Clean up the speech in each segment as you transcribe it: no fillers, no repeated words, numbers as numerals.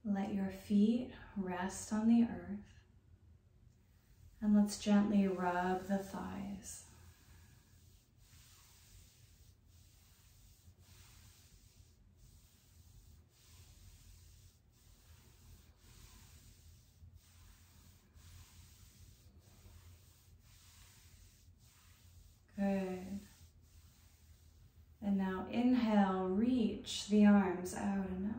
Let your feet rest on the earth, and let's gently rub the thighs. Good. And now inhale, reach the arms out and up.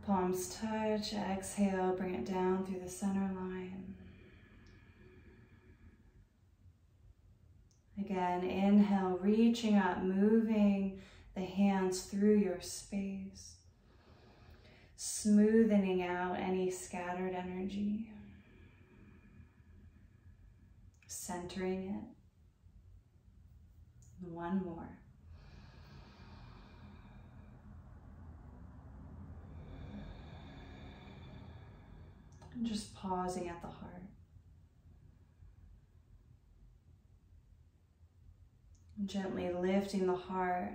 Palms touch, exhale, bring it down through the center line. Again, inhale, reaching up, moving the hands through your space, smoothing out any scattered energy, centering it. One more. And just pausing at the heart. Gently lifting the heart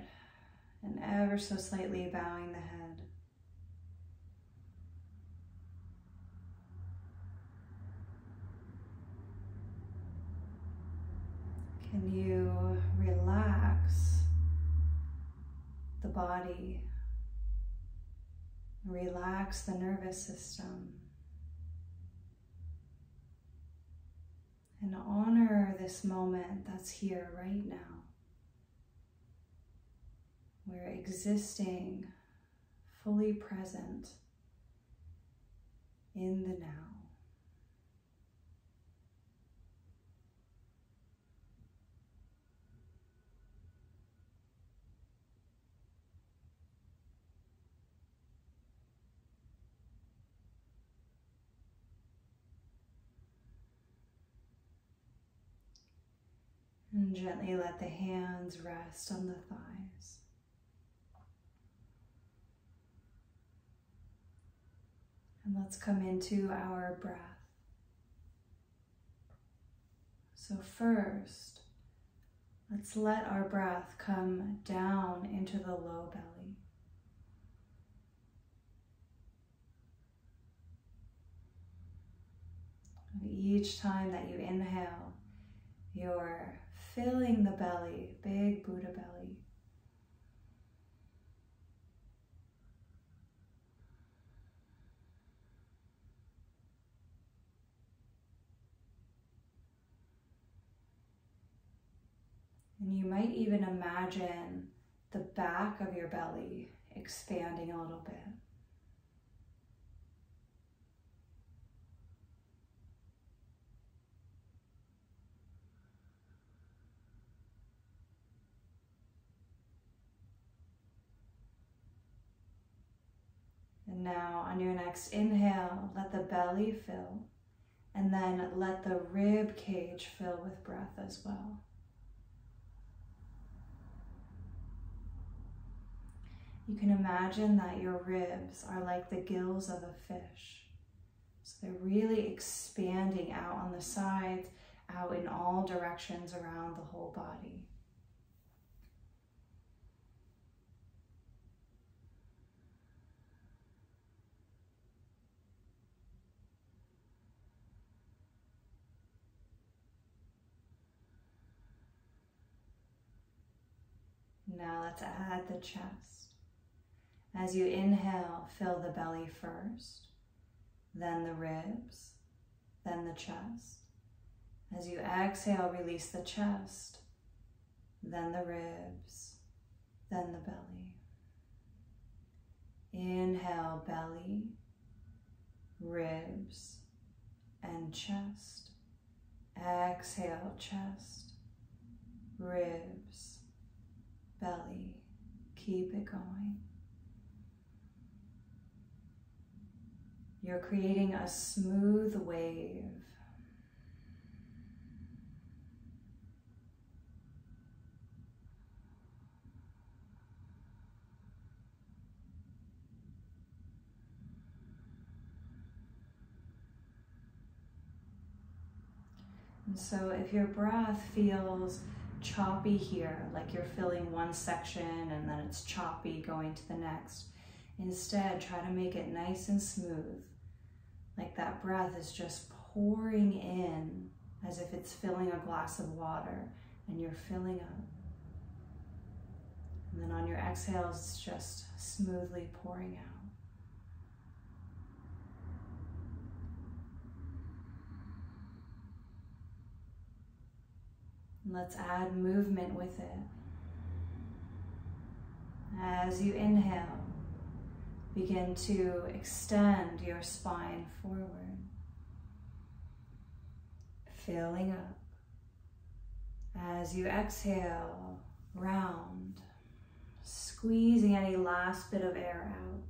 and ever so slightly bowing the head. Can you relax the body, relax the nervous system, and honor this moment that's here right now? We're existing fully present in the now. And gently let the hands rest on the thighs. And let's come into our breath. So first, let's let our breath come down into the low belly. And each time that you inhale, you're filling the belly, big Buddha belly. And you might even imagine the back of your belly expanding a little bit. And now on your next inhale, let the belly fill, and then let the rib cage fill with breath as well. You can imagine that your ribs are like the gills of a fish. So they're really expanding out on the sides, out in all directions around the whole body. Now let's add the chest. As you inhale, fill the belly first, then the ribs, then the chest. As you exhale, release the chest, then the ribs, then the belly. Inhale, belly, ribs, and chest. Exhale, chest, ribs, belly. Keep it going. You're creating a smooth wave. And so if your breath feels choppy here, like you're filling one section and then it's choppy going to the next, Instead, try to make it nice and smooth, like that breath is just pouring in as if it's filling a glass of water and you're filling up. And then on your exhales, it's just smoothly pouring out. Let's add movement with it. As you inhale, begin to extend your spine forward, filling up. As you exhale, round, squeezing any last bit of air out.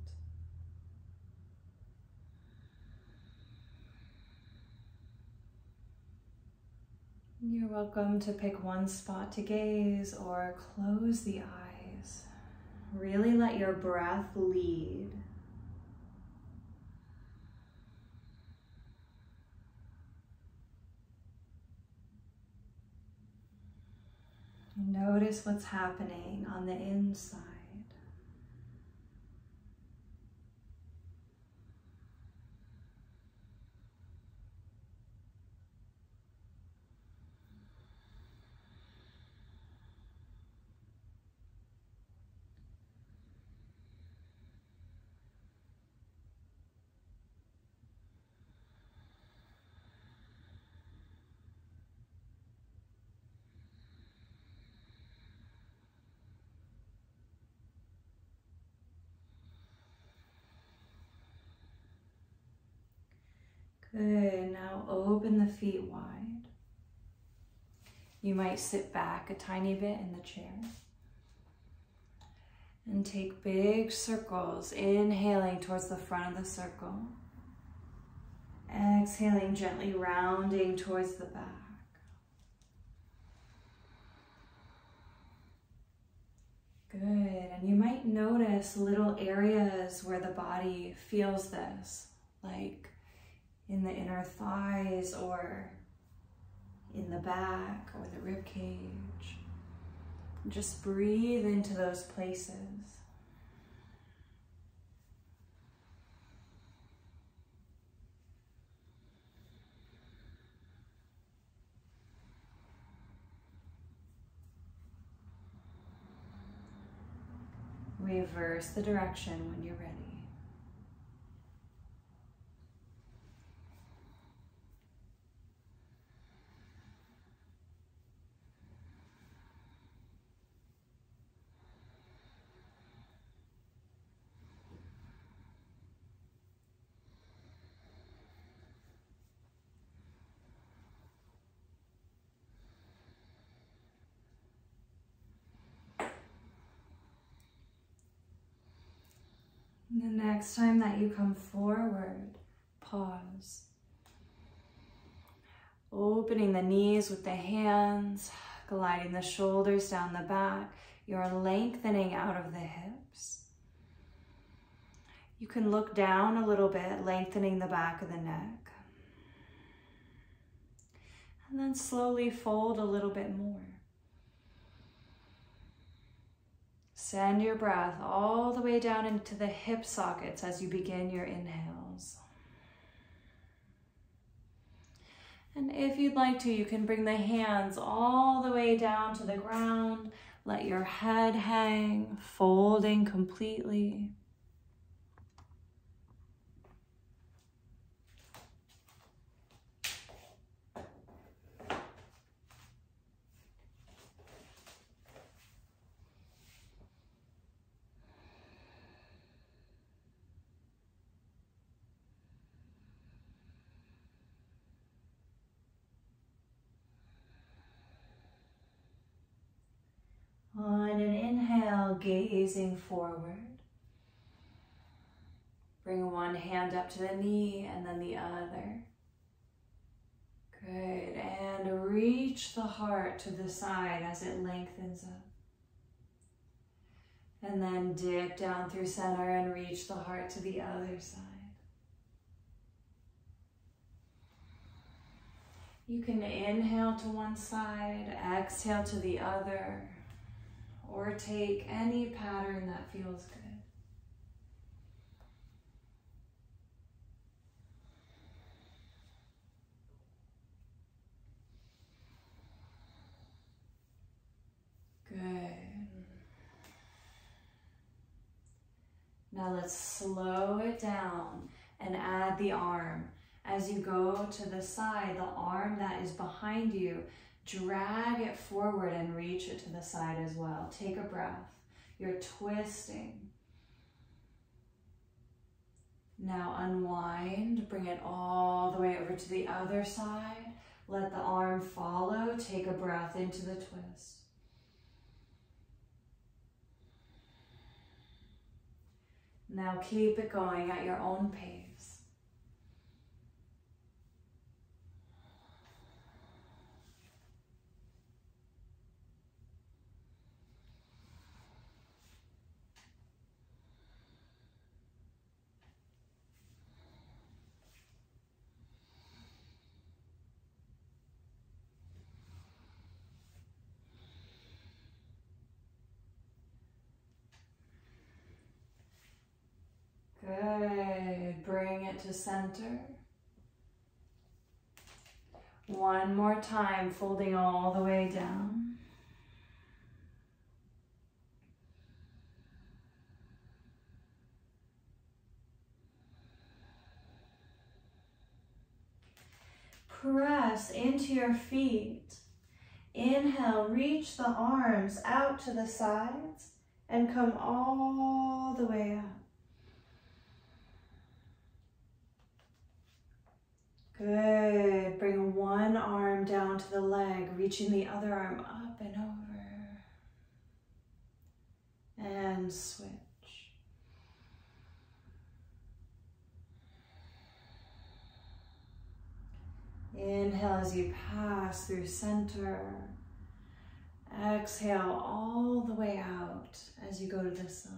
You're welcome to pick one spot to gaze or close the eyes. Really let your breath lead. Notice what's happening on the inside. Good, now open the feet wide. You might sit back a tiny bit in the chair. And take big circles, inhaling towards the front of the circle. Exhaling, gently rounding towards the back. Good, and you might notice little areas where the body feels this, like in the inner thighs or in the back or the rib cage. Just breathe into those places. Reverse the direction when you're ready. The next time that you come forward, pause. Opening the knees with the hands, gliding the shoulders down the back. You're lengthening out of the hips. You can look down a little bit, lengthening the back of the neck. And then slowly fold a little bit more. Send your breath all the way down into the hip sockets as you begin your inhales. And if you'd like to, you can bring the hands all the way down to the ground. Let your head hang, folding completely. On an inhale, gazing forward. Bring one hand up to the knee and then the other. Good, and reach the heart to the side as it lengthens up. And then dip down through center and reach the heart to the other side. You can inhale to one side, exhale to the other, or take any pattern that feels good. Now let's slow it down and add the arm. As you go to the side, the arm that is behind you, drag it forward and reach it to the side as well. Take a breath. You're twisting. Now unwind, bring it all the way over to the other side. Let the arm follow. Take a breath into the twist. Now keep it going at your own pace. Good. Bring it to center. One more time, folding all the way down. Press into your feet. Inhale, reach the arms out to the sides and come all the way up. Good. Bring one arm down to the leg, reaching the other arm up and over. And switch. Inhale as you pass through center. Exhale all the way out as you go to the side.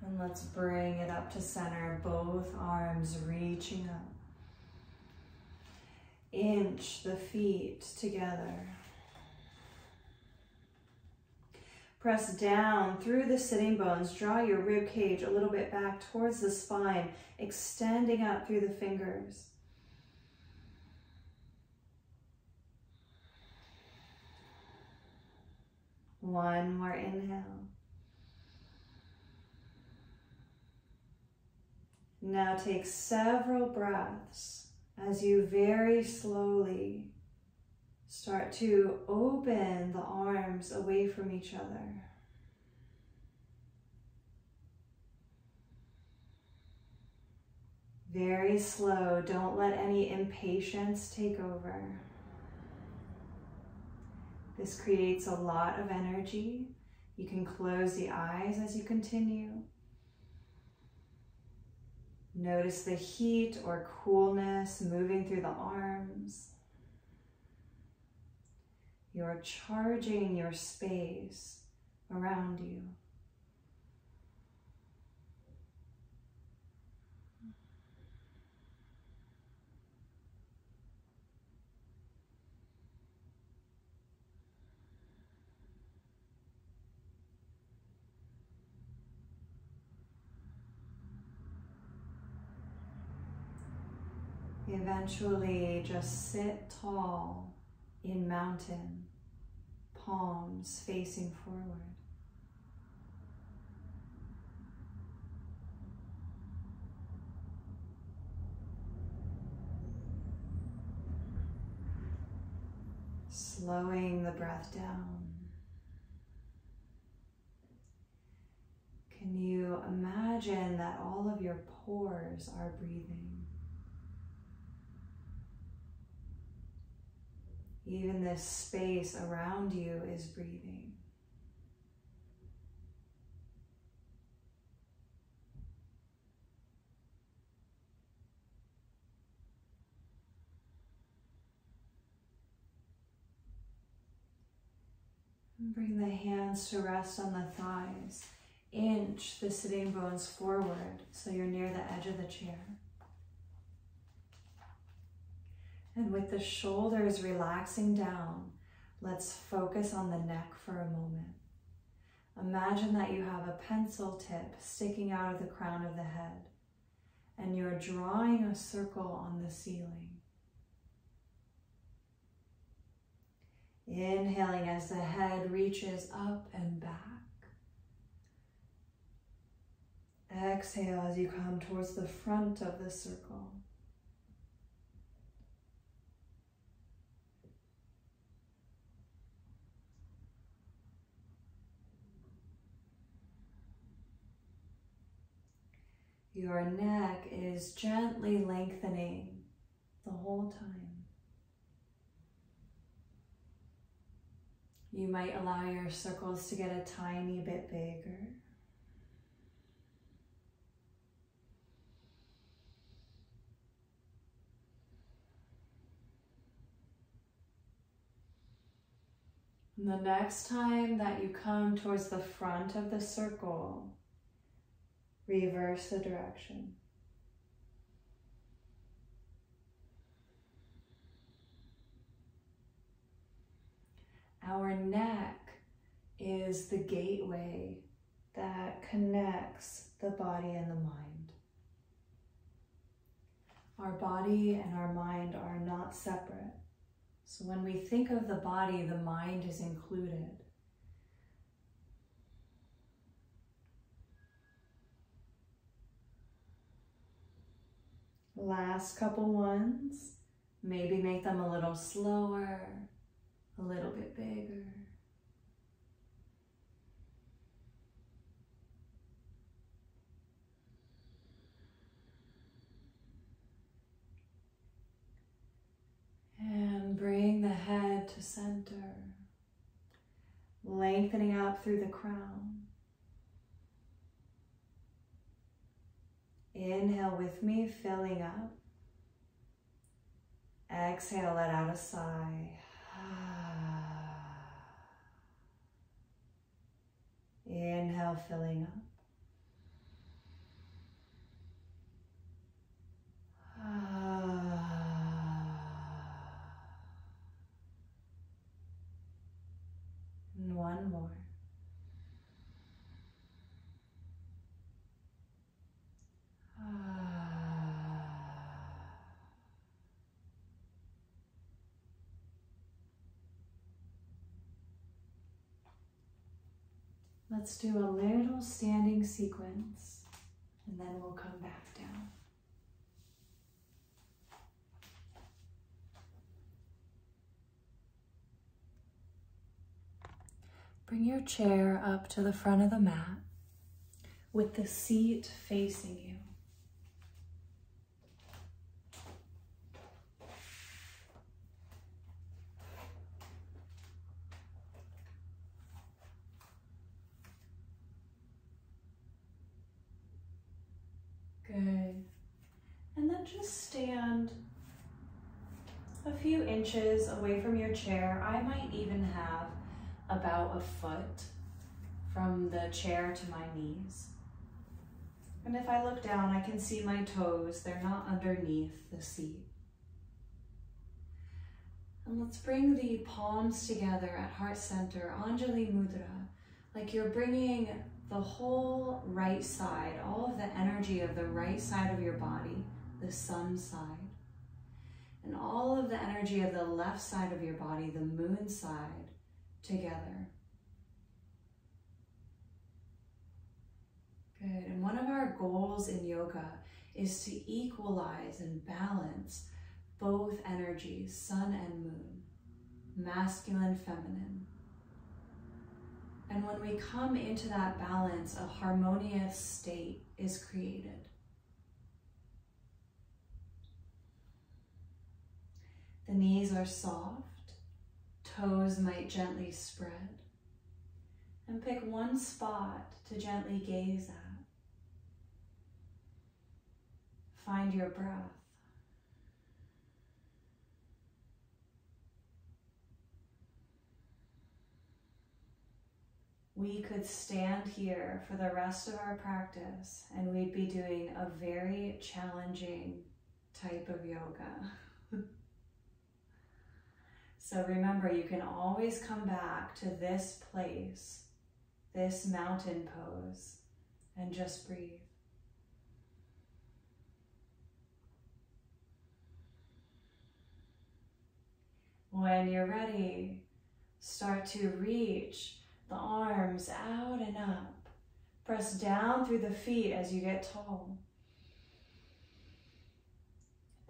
And let's bring it up to center, both arms reaching up. Inch the feet together. Press down through the sitting bones. Draw your rib cage a little bit back towards the spine, extending up through the fingers. One more inhale. Now take several breaths as you very slowly start to open the arms away from each other. Very slow. Don't let any impatience take over. This creates a lot of energy. You can close the eyes as you continue. Notice the heat or coolness moving through the arms. You're charging your space around you. Eventually, just sit tall in mountain, palms facing forward. Slowing the breath down. Can you imagine that all of your pores are breathing? Even this space around you is breathing. And bring the hands to rest on the thighs. inch the sitting bones forward so you're near the edge of the chair. And with the shoulders relaxing down, let's focus on the neck for a moment. Imagine that you have a pencil tip sticking out of the crown of the head, and you're drawing a circle on the ceiling. Inhaling as the head reaches up and back. Exhale as you come towards the front of the circle. Your neck is gently lengthening the whole time. You might allow your circles to get a tiny bit bigger. And the next time that you come towards the front of the circle, reverse the direction. Our neck is the gateway that connects the body and the mind. Our body and our mind are not separate. So when we think of the body, the mind is included. Last couple ones, maybe make them a little slower, a little bit bigger. And bring the head to center, lengthening up through the crown. Inhale with me, filling up. Exhale, let out a sigh. Inhale, filling up. And one more. Let's do a little standing sequence, and then we'll come back down. Bring your chair up to the front of the mat with the seat facing you. Good. And then just stand a few inches away from your chair. I might even have about a foot from the chair to my knees. And if I look down, I can see my toes. They're not underneath the seat. And let's bring the palms together at heart center, Anjali Mudra, like you're bringing the whole right side, all of the energy of the right side of your body, the sun side, and all of the energy of the left side of your body, the moon side, together. Good. And one of our goals in yoga is to equalize and balance both energies, sun and moon, masculine, feminine. And when we come into that balance, a harmonious state is created. The knees are soft, toes might gently spread, and pick one spot to gently gaze at. Find your breath. we could stand here for the rest of our practice and we'd be doing a very challenging type of yoga. So remember, you can always come back to this place, this mountain pose, and just breathe. When you're ready, start to reach the arms out and up. Press down through the feet as you get tall.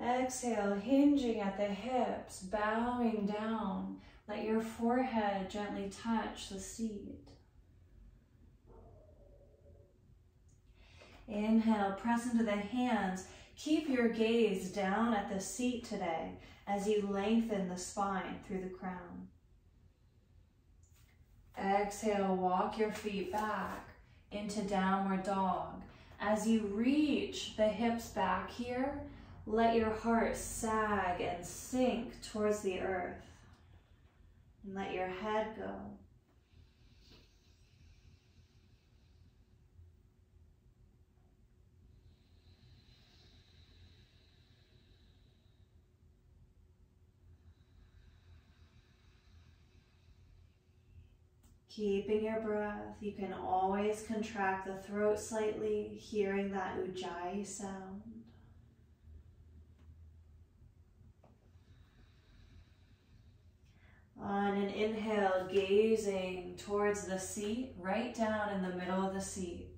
Exhale, hinging at the hips, bowing down. Let your forehead gently touch the seat. Inhale, press into the hands. Keep your gaze down at the seat today as you lengthen the spine through the crown. Exhale, walk your feet back into downward dog. As you reach the hips back here, let your heart sag and sink towards the earth. And let your head go. Keeping your breath, you can always contract the throat slightly, hearing that ujjayi sound. On an inhale, gazing towards the seat, right down in the middle of the seat.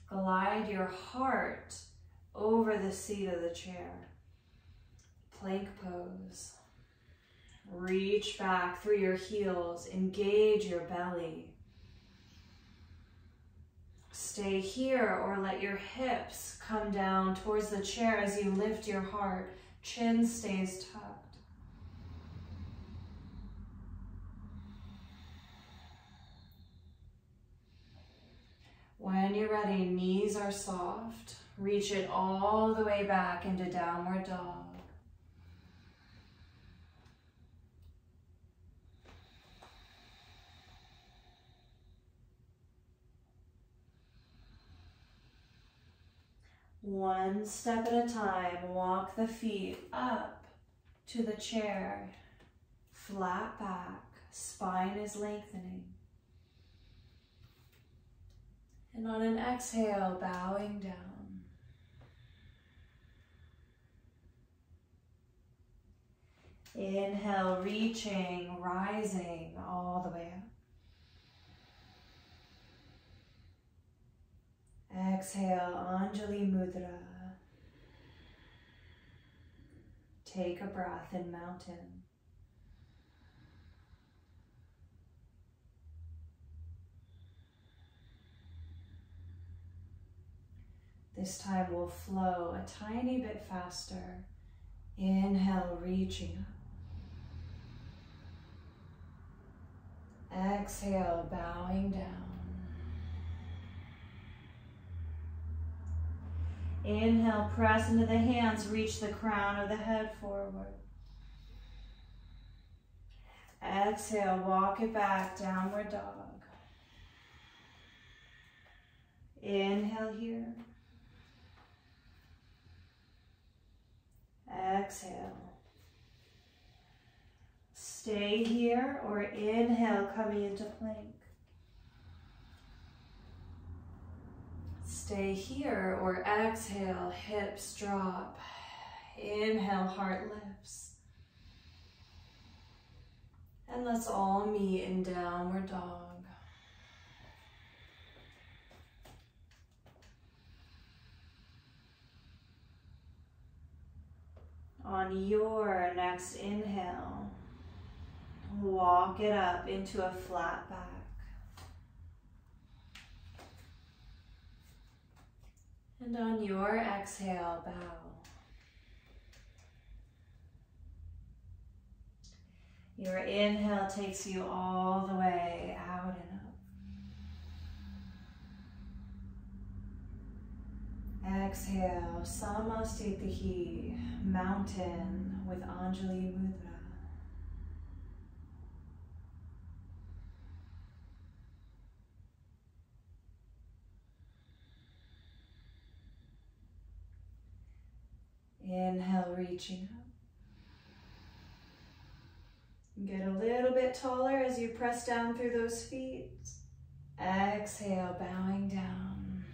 Glide your heart over the seat of the chair. Plank pose. Reach back through your heels, engage your belly. Stay here or let your hips come down towards the chair as you lift your heart. Chin stays tucked. When you're ready, knees are soft. Reach it all the way back into downward dog. One step at a time, walk the feet up to the chair. Flat back, spine is lengthening. And on an exhale, bowing down. Inhale, reaching, rising all the way up. Exhale, Anjali Mudra. Take a breath in mountain. This time we'll flow a tiny bit faster. Inhale, reaching up. Exhale, bowing down. Inhale, press into the hands, reach the crown of the head forward. Exhale, walk it back, downward dog. Inhale here. Exhale. Stay here or inhale, coming into plank. Stay here or exhale, hips drop. Inhale, heart lifts. And let's all meet in downward dog. On your next inhale, walk it up into a flat back. And on your exhale, bow. Your inhale takes you all the way out and up. Exhale, Samastitihi, mountain with Anjali Mudra. . Inhale, reaching up. Get a little bit taller as you press down through those feet. Exhale, bowing down.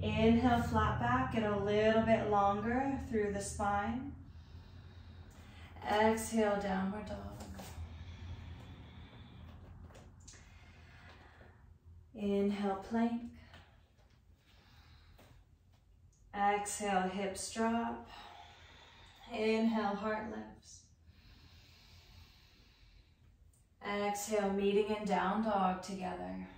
Inhale, flat back, get a little bit longer through the spine. Exhale, downward dog. Inhale, plank. Exhale, hips drop. Inhale, heart lifts. Exhale, meeting in down dog together.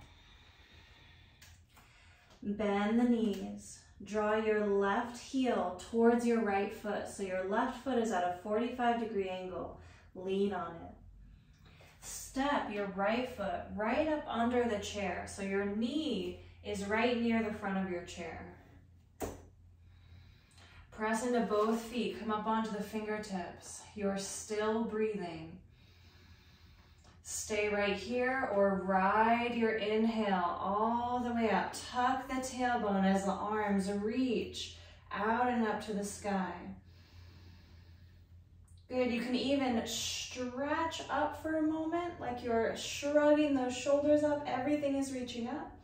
Bend the knees. Draw your left heel towards your right foot. So your left foot is at a 45-degree angle. Lean on it. Step your right foot right up under the chair. So your knee is right near the front of your chair. Press into both feet. Come up onto the fingertips. You're still breathing. Stay right here or ride your inhale all the way up. Tuck the tailbone as the arms reach out and up to the sky. Good, you can even stretch up for a moment, like you're shrugging those shoulders up. Everything is reaching up.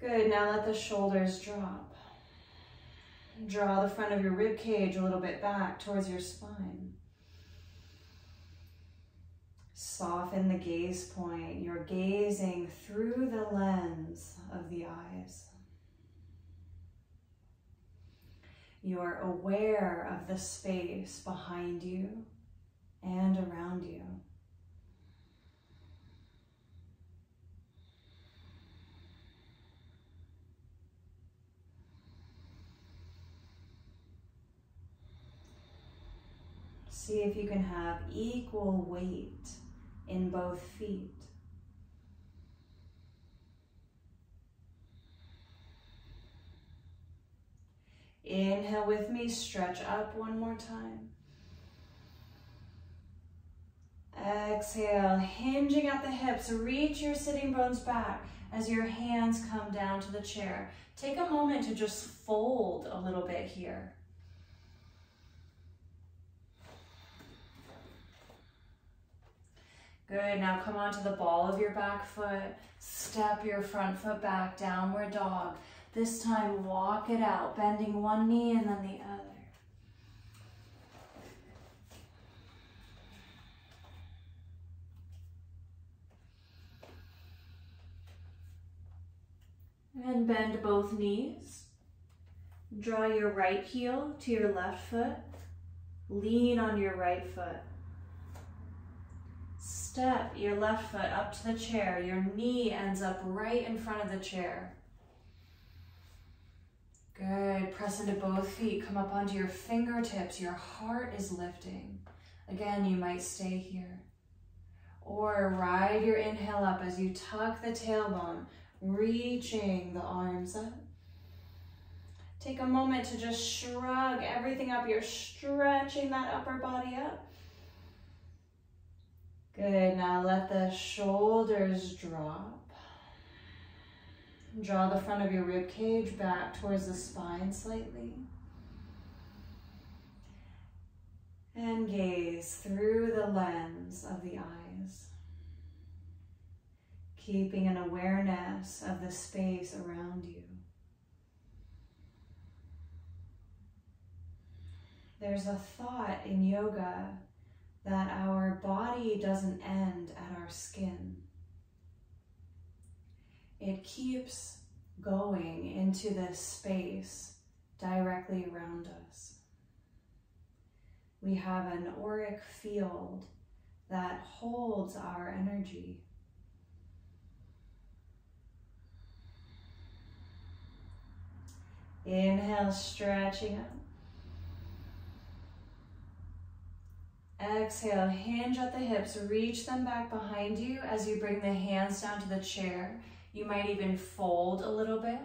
Good, now let the shoulders drop. Draw the front of your rib cage a little bit back towards your spine. Soften the gaze point. You're gazing through the lens of the eyes. You're aware of the space behind you and around you. See if you can have equal weight in both feet. Inhale with me, stretch up one more time. Exhale, hinging at the hips, reach your sitting bones back as your hands come down to the chair. Take a moment to just fold a little bit here. Good, now come onto the ball of your back foot. Step your front foot back, downward dog. This time, walk it out, bending one knee and then the other. And bend both knees. Draw your right heel to your left foot. Lean on your right foot. Step your left foot up to the chair. Your knee ends up right in front of the chair. Good, press into both feet, come up onto your fingertips, your heart is lifting. Again, you might stay here. Or ride your inhale up as you tuck the tailbone, reaching the arms up. Take a moment to just shrug everything up. You're stretching that upper body up. Good, now let the shoulders drop. Draw the front of your rib cage back towards the spine slightly. And gaze through the lens of the eyes. Keeping an awareness of the space around you. There's a thought in yoga that our body doesn't end at our skin. It keeps going into this space directly around us. We have an auric field that holds our energy. Inhale, stretching up. Exhale, hinge at the hips, reach them back behind you as you bring the hands down to the chair. You might even fold a little bit.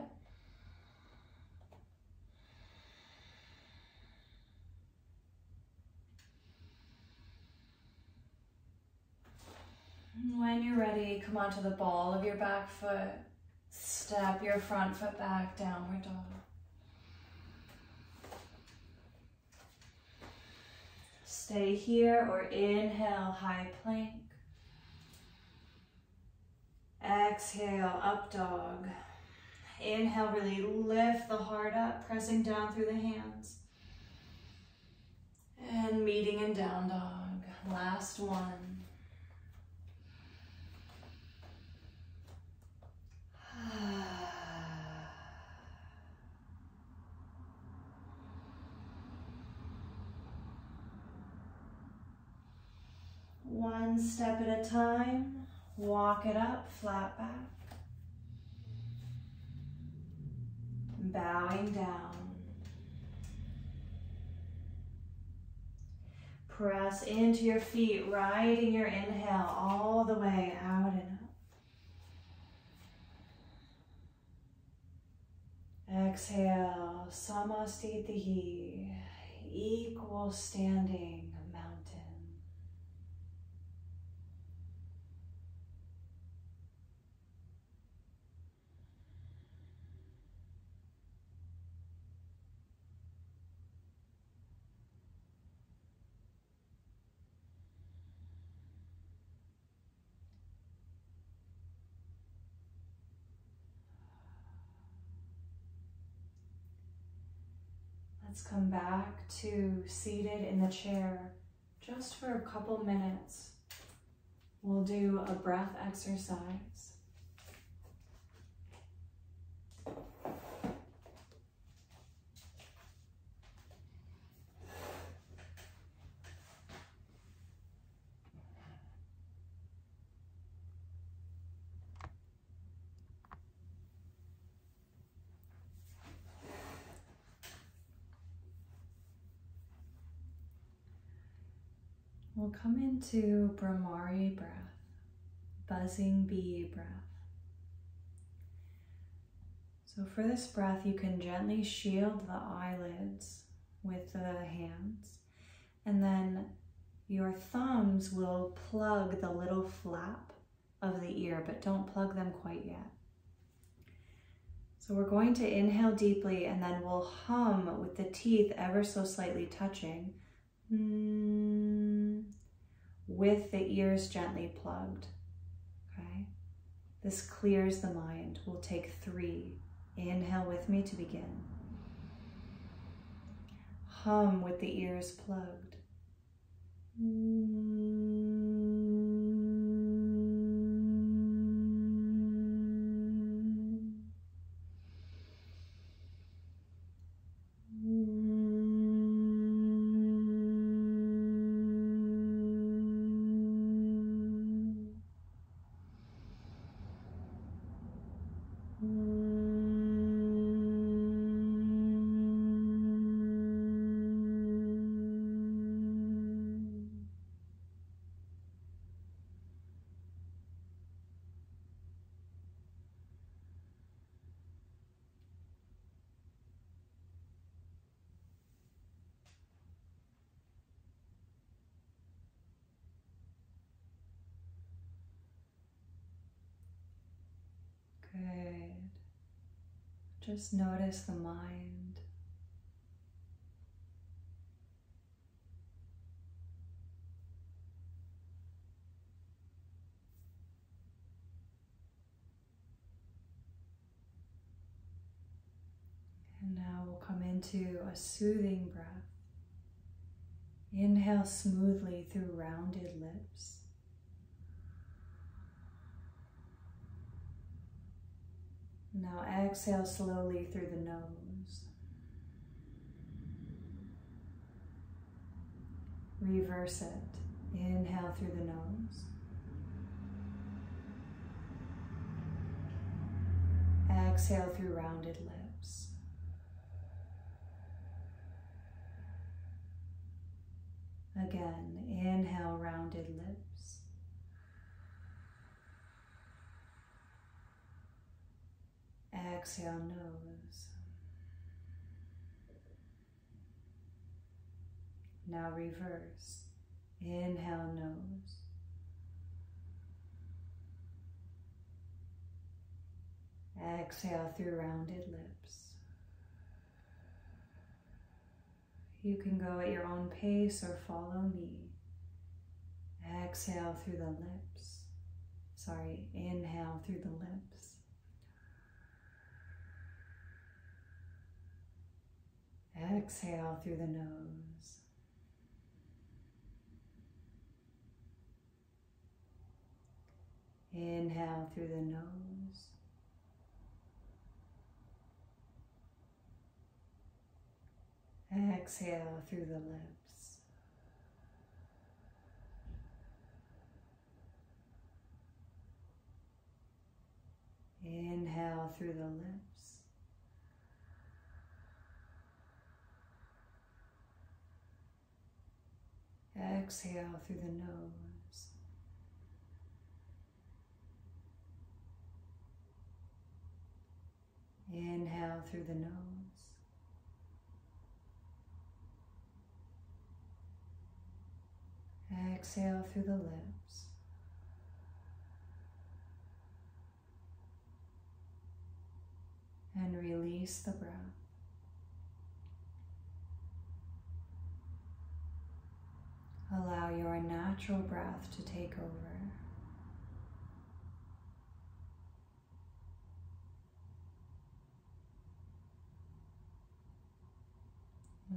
When you're ready, come onto the ball of your back foot. Step your front foot back, downward dog. stay here or inhale, high plank. Exhale, up dog. Inhale, really lift the heart up, pressing down through the hands. And meeting in down dog. Last one. One step at a time, walk it up, flat back. Bowing down. Press into your feet, riding your inhale all the way out and up. Exhale, Samastitihi, equal standing mountain. Let's come back to seated in the chair just for a couple minutes. We'll do a breath exercise. We'll come into Brahmari breath, buzzing bee breath. So for this breath, you can gently shield the eyelids with the hands, and then your thumbs will plug the little flap of the ear, but don't plug them quite yet. So we're going to inhale deeply, and then we'll hum with the teeth ever so slightly touching, with the ears gently plugged, okay? This clears the mind. We'll take 3. Inhale with me to begin. Hum with the ears plugged. Good. Just notice the mind. And now we'll come into a soothing breath. Inhale smoothly through rounded lips. Now exhale slowly through the nose. Reverse it. Inhale through the nose. Exhale through rounded lips. Again, inhale rounded lips. Exhale nose. Now reverse. Inhale nose. Exhale through rounded lips. You can go at your own pace or follow me. Exhale through the lips. Sorry, inhale through the lips. Exhale through the nose. Inhale through the nose. Exhale through the lips. Inhale through the lips. Exhale through the nose. Inhale through the nose. Exhale through the lips. And release the breath. Allow your natural breath to take over.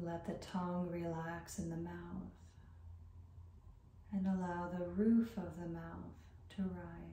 Let the tongue relax in the mouth and allow the roof of the mouth to rise.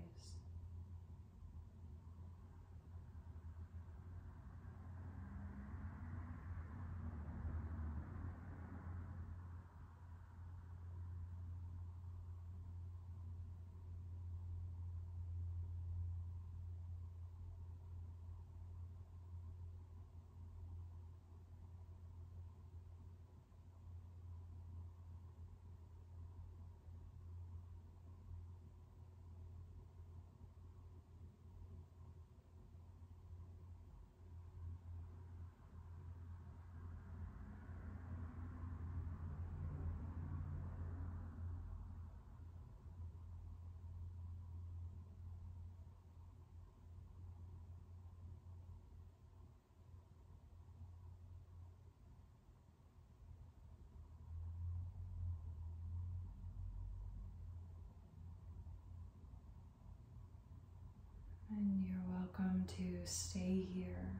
And you're welcome to stay here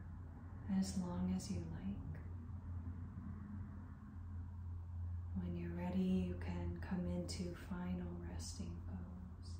as long as you like. When you're ready, you can come into final resting pose.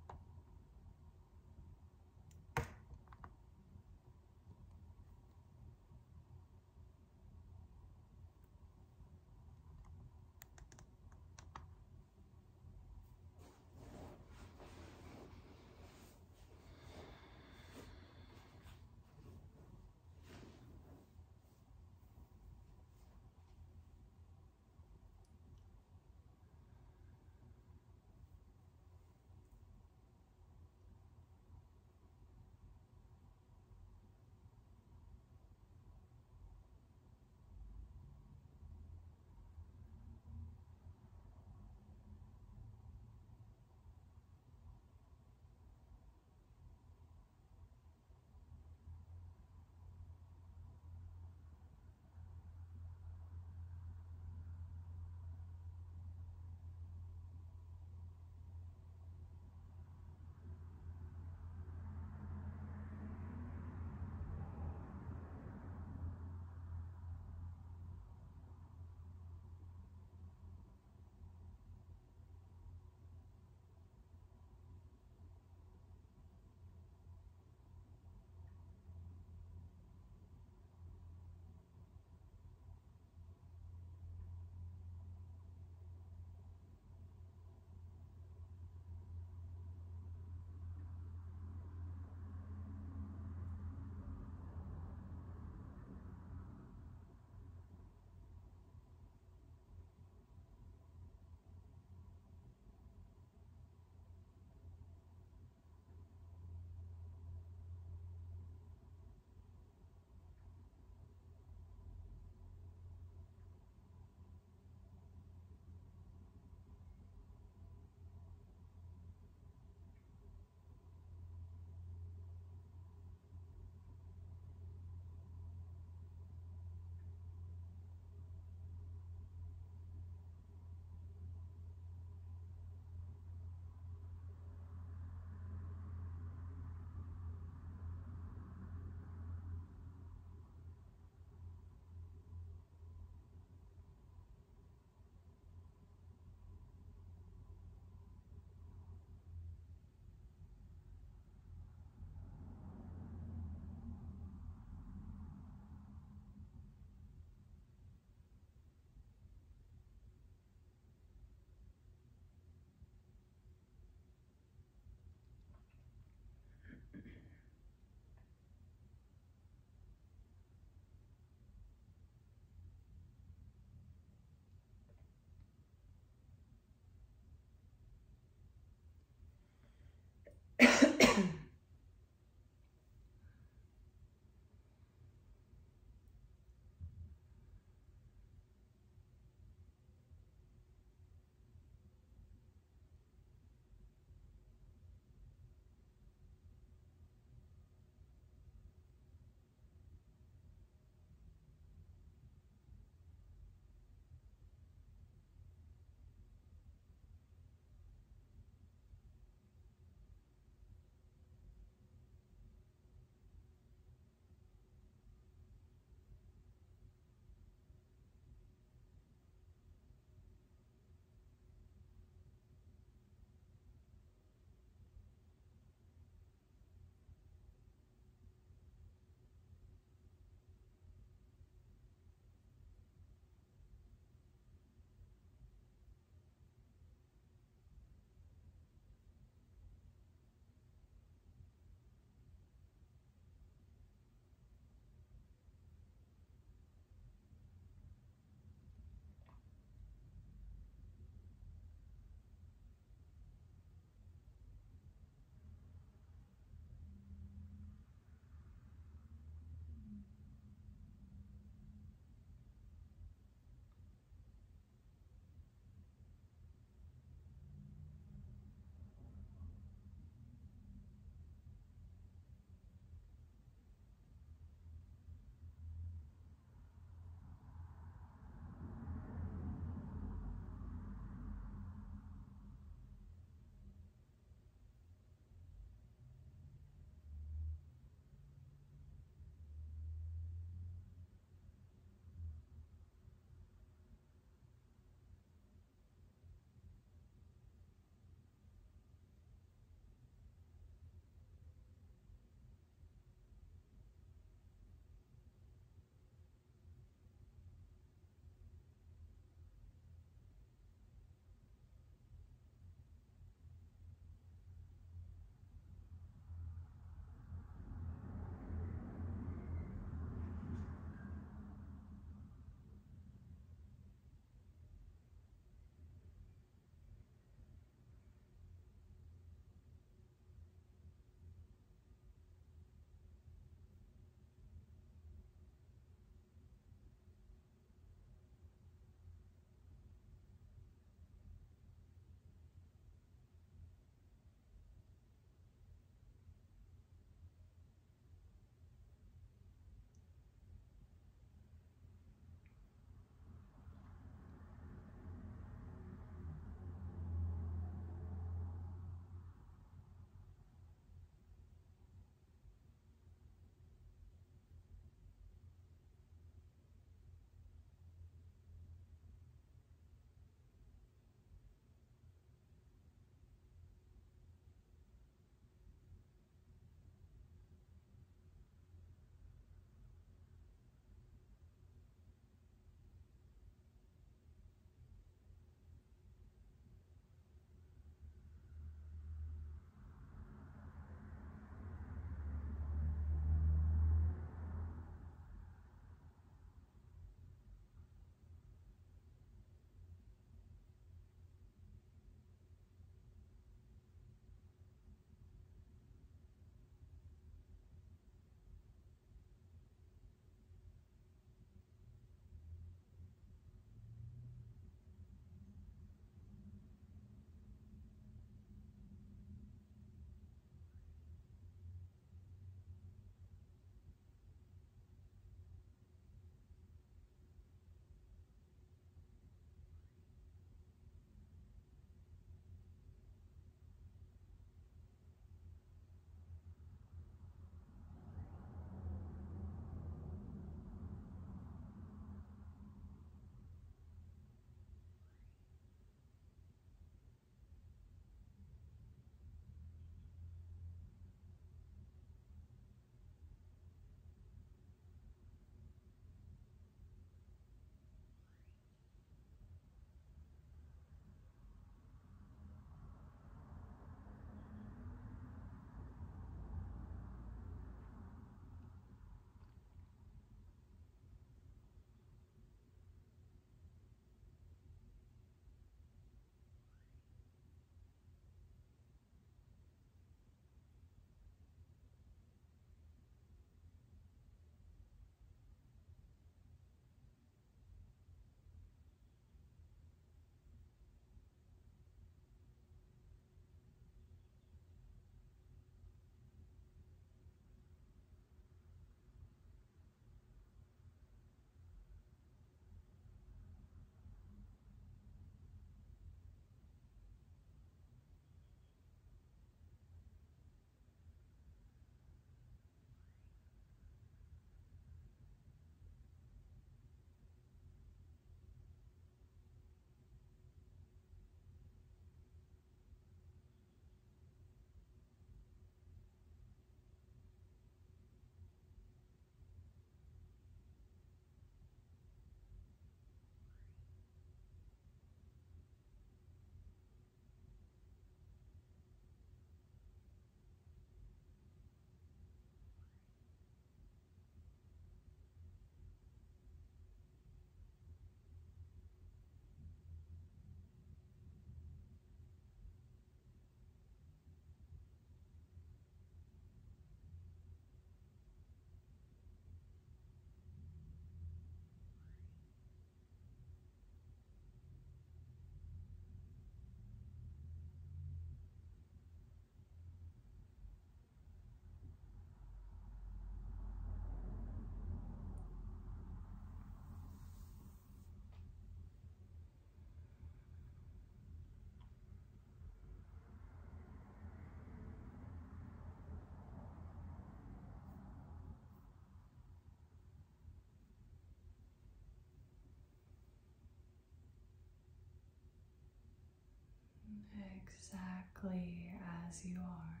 exactly as you are.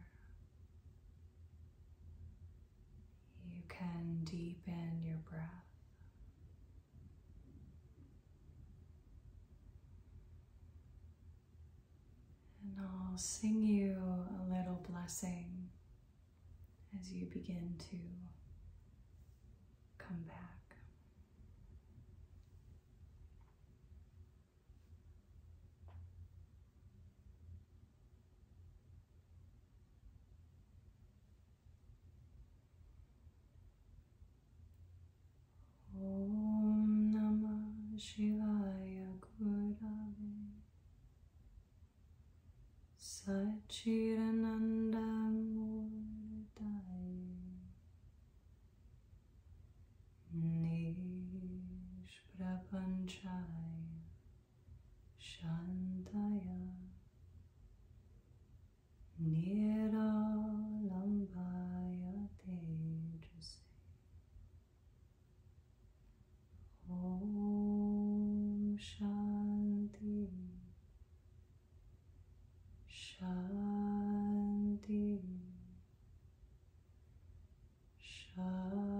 You can deepen your breath. And I'll sing you a little blessing as you begin to come back. Om Namah Shivaya Gurave Satchidananda Murtaye Nishprapanchaya Shantaya Niralambaya Tejase Om Shanti Shanti Shanti.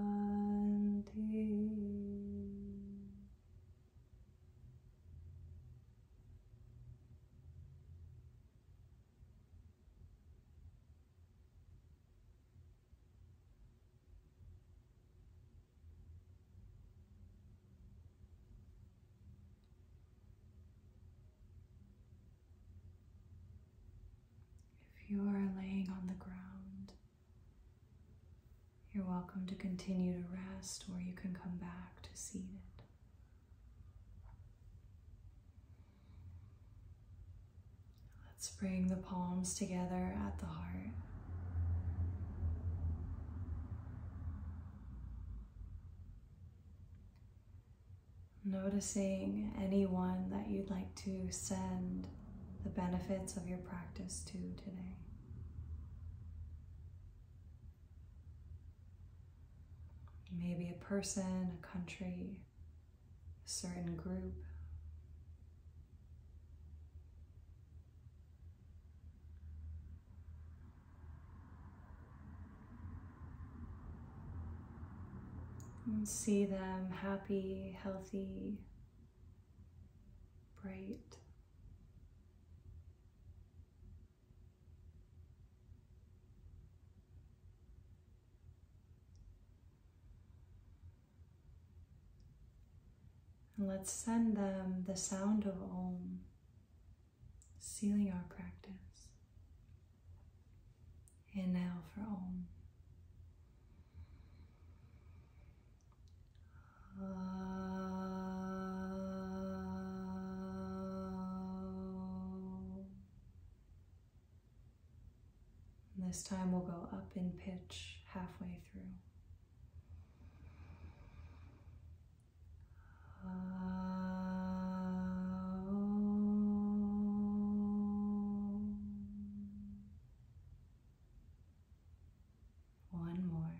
If you are laying on the ground, you're welcome to continue to rest, or you can come back to seated. Let's bring the palms together at the heart. Noticing anyone that you'd like to send the benefits of your practice to today. Maybe a person, a country, a certain group. And see them happy, healthy, bright. And let's send them the sound of Om, sealing our practice. Inhale for Om. And this time we'll go up in pitch halfway through. One more.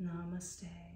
Namaste.